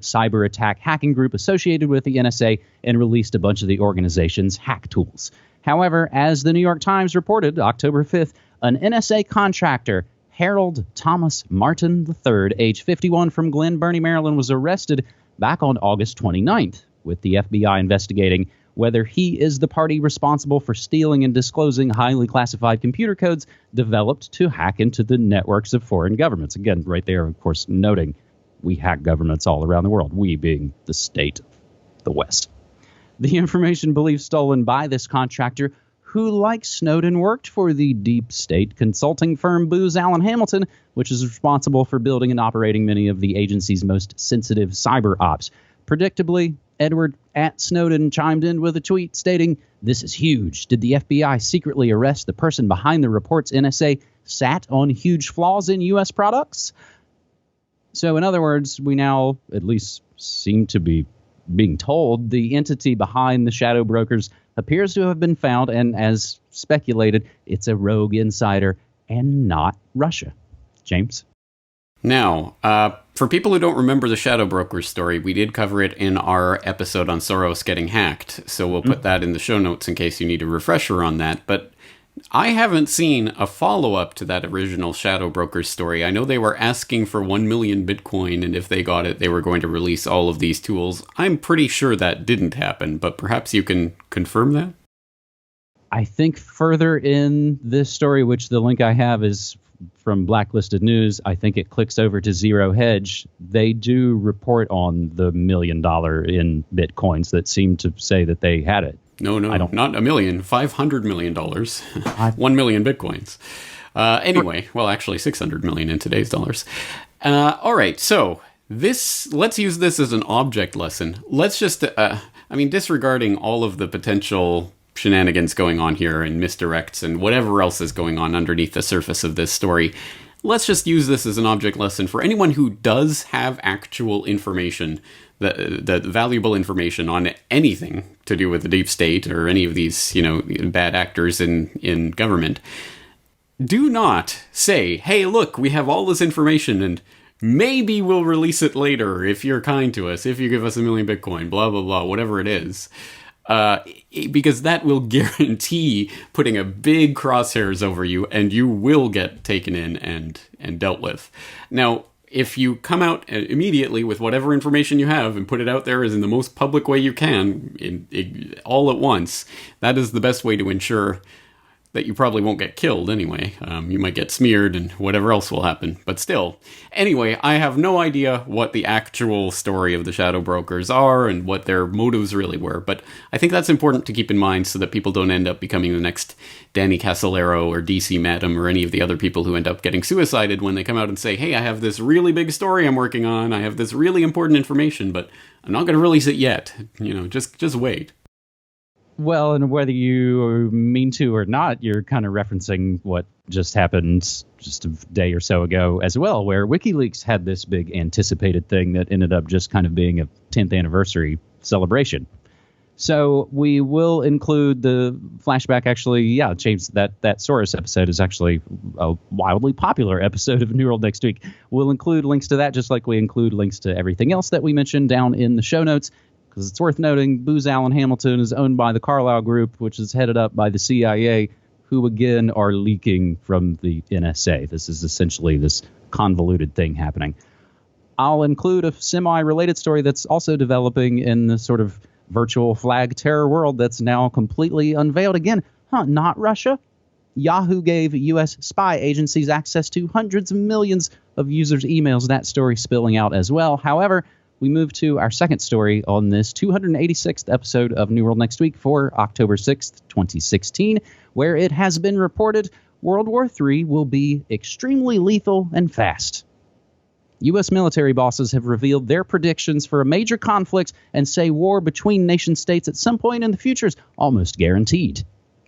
cyber attack hacking group associated with the NSA and released a bunch of the organization's hack tools. However, as the New York Times reported October 5th, an NSA contractor, Harold Thomas Martin III, age 51, from Glen Burnie, Maryland, was arrested back on August 29th, with the FBI investigating whether he is the party responsible for stealing and disclosing highly classified computer codes developed to hack into the networks of foreign governments. Again, right there, of course, noting we hack governments all around the world, we being the state of the West. The information believed stolen by this contractor, who, like Snowden, worked for the deep state consulting firm Booz Allen Hamilton, which is responsible for building and operating many of the agency's most sensitive cyber ops. Predictably, Edward at Snowden chimed in with a tweet stating, "This is huge. Did the FBI secretly arrest the person behind the reports NSA sat on huge flaws in U.S. products?" So in other words, we now at least seem to be being told the entity behind the shadow brokers appears to have been found, and as speculated, it's a rogue insider and not Russia. James? Now, for people who don't remember the Shadow Brokers story, we did cover it in our episode on Soros getting hacked, so we'll put that in the show notes in case you need a refresher on that. But I haven't seen a follow-up to that original Shadow Brokers story. I know they were asking for 1 million Bitcoin, and if they got it, they were going to release all of these tools. I'm pretty sure that didn't happen, but perhaps you can confirm that? I think further in this story, which the link I have is from Blacklisted News, I think it clicks over to Zero Hedge. They do report on the $1 million in Bitcoins that seem to say that they had it. No, not $1 million, $500 million, 1 million Bitcoins. Anyway, well, actually 600 million in today's dollars. All right, so let's use this as an object lesson. Let's just, disregarding all of the potential shenanigans going on here and misdirects and whatever else is going on underneath the surface of this story, let's just use this as an object lesson for anyone who does have actual information, the valuable information on anything to do with the deep state or any of these, bad actors in government. Do not say, hey, look, we have all this information and maybe we'll release it later if you're kind to us, if you give us 1 million Bitcoin, blah, blah, blah, whatever it is. Because that will guarantee putting a big crosshairs over you, and you will get taken in and dealt with. Now, if you come out immediately with whatever information you have and put it out there as in the most public way you can, all at once, that is the best way to ensure that you probably won't get killed anyway. You might get smeared and whatever else will happen. But still, anyway, I have no idea what the actual story of the Shadow Brokers are and what their motives really were. But I think that's important to keep in mind so that people don't end up becoming the next Danny Casolaro or DC Madam or any of the other people who end up getting suicided when they come out and say, hey, I have this really big story I'm working on. I have this really important information, but I'm not going to release it yet. Just wait. Well, and whether you mean to or not, you're kind of referencing what just happened just a day or so ago as well, where WikiLeaks had this big anticipated thing that ended up just kind of being a 10th anniversary celebration. So we will include the flashback. Actually, yeah, James, that Soros episode is actually a wildly popular episode of New World Next Week. We'll include links to that, just like we include links to everything else that we mentioned down in the show notes. Because it's worth noting, Booz Allen Hamilton is owned by the Carlyle Group, which is headed up by the CIA, who again are leaking from the NSA. This is essentially this convoluted thing happening. I'll include a semi-related story that's also developing in the sort of virtual flag terror world that's now completely unveiled again. Not Russia. Yahoo gave U.S. spy agencies access to hundreds of millions of users' emails. That story spilling out as well. However, we move to our second story on this 286th episode of New World Next Week for October 6th, 2016, where it has been reported World War III will be extremely lethal and fast. U.S. military bosses have revealed their predictions for a major conflict and say war between nation-states at some point in the future is almost guaranteed.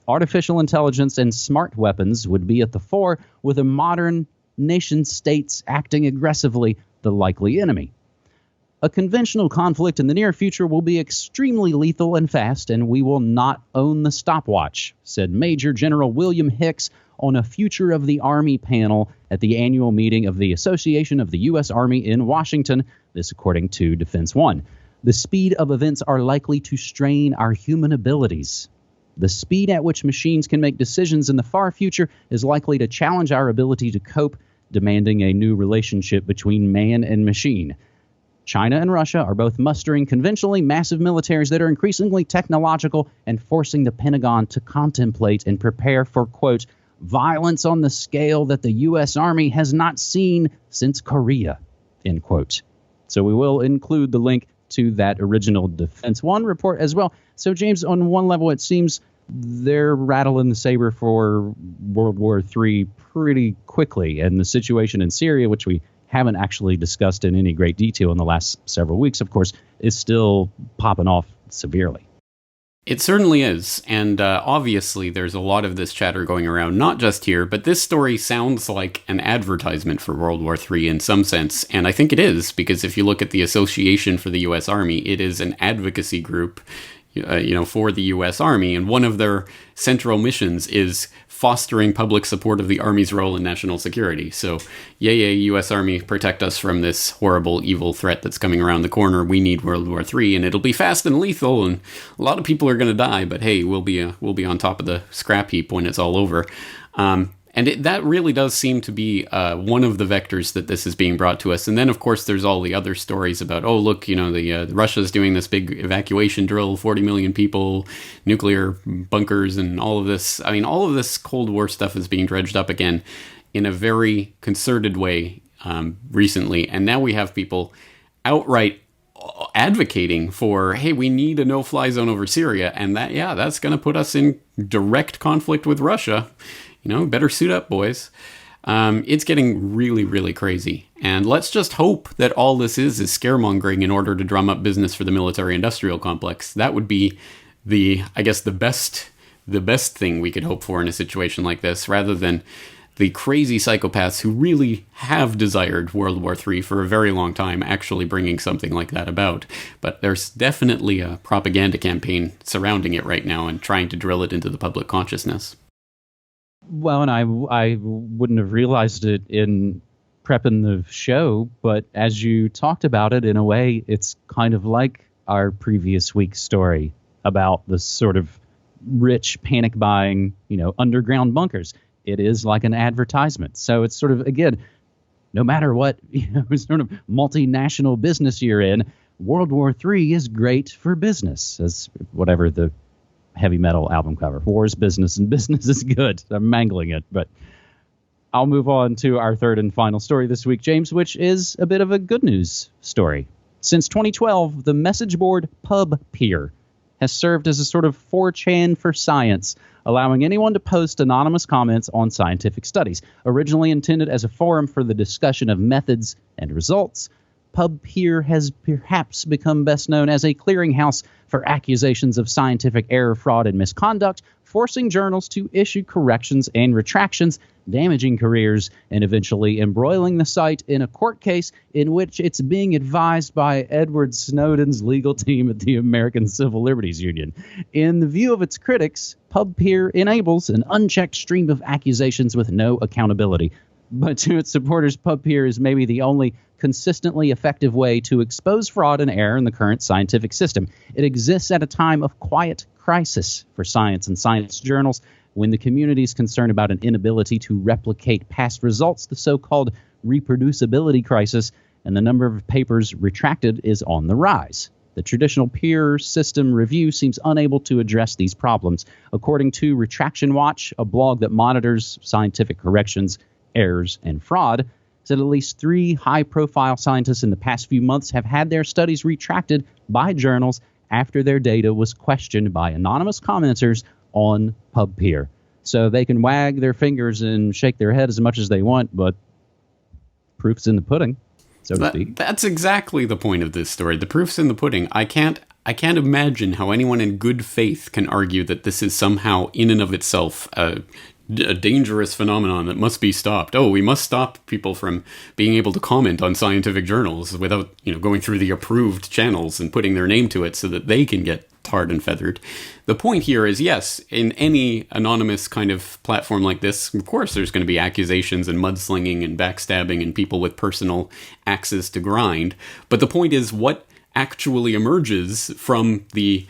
Artificial intelligence and smart weapons would be at the fore, with a modern nation-states acting aggressively the likely enemy. A conventional conflict in the near future will be extremely lethal and fast, and we will not own the stopwatch, said Major General William Hicks, on a Future of the Army panel at the annual meeting of the Association of the U.S. Army in Washington, this according to Defense One. The speed of events are likely to strain our human abilities. The speed at which machines can make decisions in the far future is likely to challenge our ability to cope, demanding a new relationship between man and machine. China and Russia are both mustering conventionally massive militaries that are increasingly technological and forcing the Pentagon to contemplate and prepare for, quote, violence on the scale that the U.S. Army has not seen since Korea, end quote. So we will include the link to that original Defense One report as well. So, James, on one level, it seems they're rattling the saber for World War III pretty quickly. And the situation in Syria, which we haven't actually discussed in any great detail in the last several weeks, of course, is still popping off severely. It certainly is, and obviously there's a lot of this chatter going around, not just here, but this story sounds like an advertisement for World War III in some sense, and I think it is, because if you look at the Association for the U.S. Army, it is an advocacy group for the U.S. Army, and one of their central missions is fostering public support of the Army's role in national security. So, yay, U.S. Army, protect us from this horrible, evil threat that's coming around the corner. We need World War III, and it'll be fast and lethal, and a lot of people are going to die, but hey, we'll be on top of the scrap heap when it's all over. That really does seem to be one of the vectors that this is being brought to us. And then, of course, there's all the other stories about, oh, look, Russia's doing this big evacuation drill, 40 million people, nuclear bunkers, and all of this. I mean, all of this Cold War stuff is being dredged up again in a very concerted way recently. And now we have people outright advocating for, hey, we need a no-fly zone over Syria. And that's going to put us in direct conflict with Russia. Better suit up, boys. It's getting really, really crazy. And let's just hope that all this is scaremongering in order to drum up business for the military-industrial complex. That would be the best thing we could hope for in a situation like this, rather than the crazy psychopaths who really have desired World War III for a very long time actually bringing something like that about. But there's definitely a propaganda campaign surrounding it right now and trying to drill it into the public consciousness. Well, and I wouldn't have realized it in prepping the show, but as you talked about it, in a way, it's kind of like our previous week's story about the sort of rich panic buying, underground bunkers. It is like an advertisement. So it's sort of, again, no matter what, sort of multinational business you're in, World War III is great for business, as whatever the heavy metal album cover. War is business and business is good. I'm mangling it, but I'll move on to our third and final story this week, James, which is a bit of a good news story. Since 2012, the message board PubPeer has served as a sort of 4chan for science, allowing anyone to post anonymous comments on scientific studies. Originally intended as a forum for the discussion of methods and results, PubPeer has perhaps become best known as a clearinghouse for accusations of scientific error, fraud, and misconduct, forcing journals to issue corrections and retractions, damaging careers, and eventually embroiling the site in a court case in which it's being advised by Edward Snowden's legal team at the American Civil Liberties Union. In the view of its critics, PubPeer enables an unchecked stream of accusations with no accountability. But to its supporters, PubPeer is maybe the only consistently effective way to expose fraud and error in the current scientific system. It exists at a time of quiet crisis for science and science journals, when the community is concerned about an inability to replicate past results, the so-called reproducibility crisis, and the number of papers retracted is on the rise. The traditional peer system review seems unable to address these problems. According to Retraction Watch, a blog that monitors scientific corrections, errors, and fraud, said at least 3 high-profile scientists in the past few months have had their studies retracted by journals after their data was questioned by anonymous commenters on PubPeer. So they can wag their fingers and shake their head as much as they want, but proof's in the pudding, so to speak. That's exactly the point of this story. The proof's in the pudding. I can't imagine how anyone in good faith can argue that this is somehow in and of itself a dangerous phenomenon that must be stopped. Oh, we must stop people from being able to comment on scientific journals without, going through the approved channels and putting their name to it so that they can get tarred and feathered. The point here is, yes, in any anonymous kind of platform like this, of course, there's going to be accusations and mudslinging and backstabbing and people with personal axes to grind. But the point is, what actually emerges from the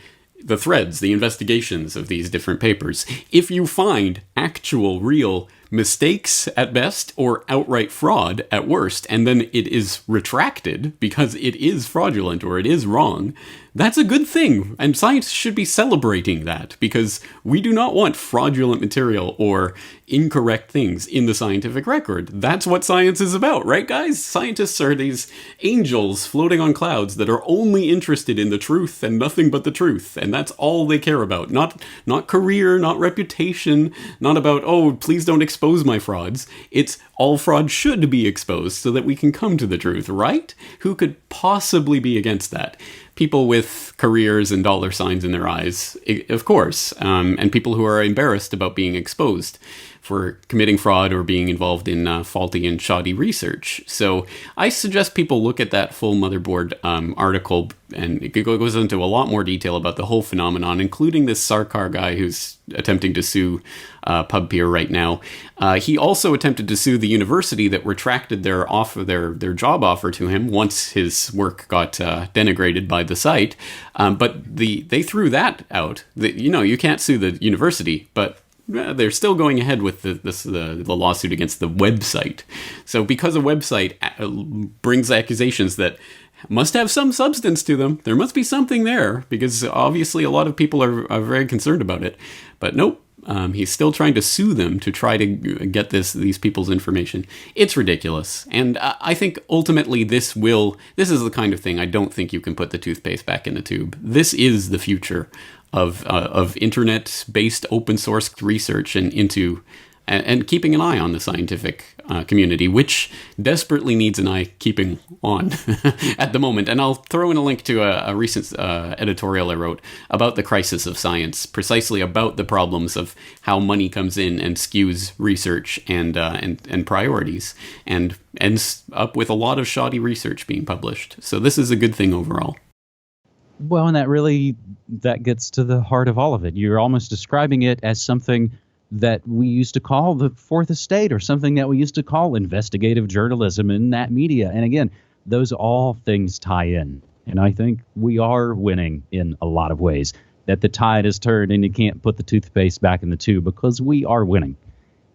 threads, the investigations of these different papers. If you find actual, real mistakes at best or outright fraud at worst, and then it is retracted because it is fraudulent or it is wrong, that's a good thing. And science should be celebrating that, because we do not want fraudulent material or incorrect things in the scientific record. That's what science is about, right, guys? Scientists are these angels floating on clouds that are only interested in the truth and nothing but the truth. And that's all they care about. Not career, not reputation, not about, oh, please don't expose my frauds. It's all fraud should be exposed so that we can come to the truth, right? Who could possibly be against that? People with careers and dollar signs in their eyes, of course, and people who are embarrassed about being exposed for committing fraud or being involved in faulty and shoddy research. So I suggest people look at that full Motherboard article, and it goes into a lot more detail about the whole phenomenon, including this Sarkar guy who's attempting to sue PubPeer right now. He also attempted to sue the university that retracted their job offer to him once his work got denigrated by the site. But they threw that out. You can't sue the university, but they're still going ahead with the lawsuit against the website. So because a website brings accusations that must have some substance to them, there must be something there, because obviously a lot of people are very concerned about it. But nope, he's still trying to sue them to try to get these people's information. It's ridiculous. And I think ultimately this is the kind of thing I don't think you can put the toothpaste back in the tube. This is the future of internet-based open source research and keeping an eye on the scientific community, which desperately needs an eye keeping on at the moment. And I'll throw in a link to a recent editorial I wrote about the crisis of science, precisely about the problems of how money comes in and skews research and priorities, and ends up with a lot of shoddy research being published. So this is a good thing overall. Well, and that gets to the heart of all of it. You're almost describing it as something that we used to call the Fourth Estate, or something that we used to call investigative journalism in that media. And again, those all things tie in. And I think we are winning in a lot of ways, that the tide has turned and you can't put the toothpaste back in the tube, because we are winning.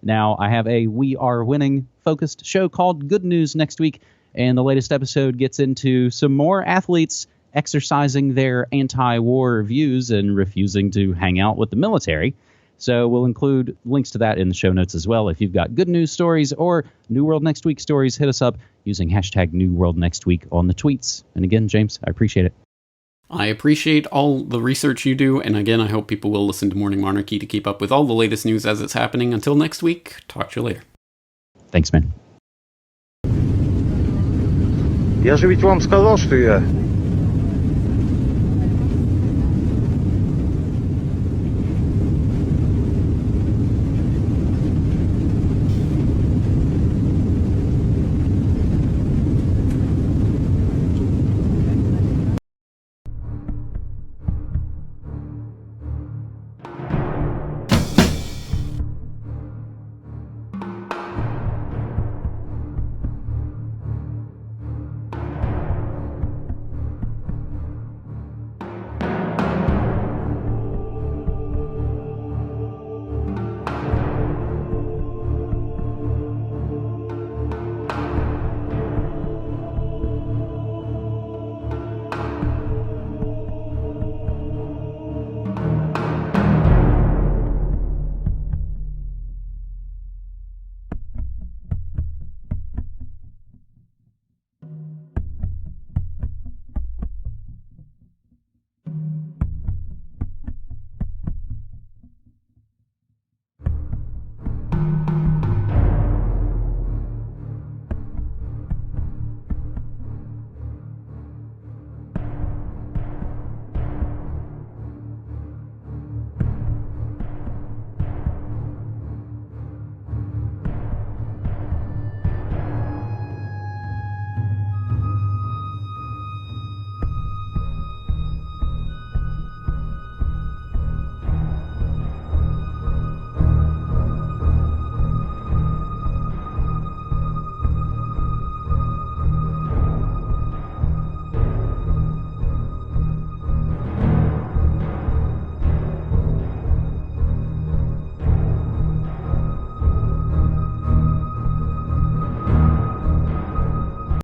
Now, I have a We Are Winning focused show called Good News next week. And the latest episode gets into some more athletes exercising their anti-war views and refusing to hang out with the military. So we'll include links to that in the show notes as well. If you've got good news stories or New World Next Week stories, hit us up using hashtag New World Next Week on the tweets. And again, James, I appreciate it. I appreciate all the research you do. And again, I hope people will listen to Morning Monarchy to keep up with all the latest news as it's happening. Until next week, talk to you later. Thanks, man. Я же ведь вам сказал, что я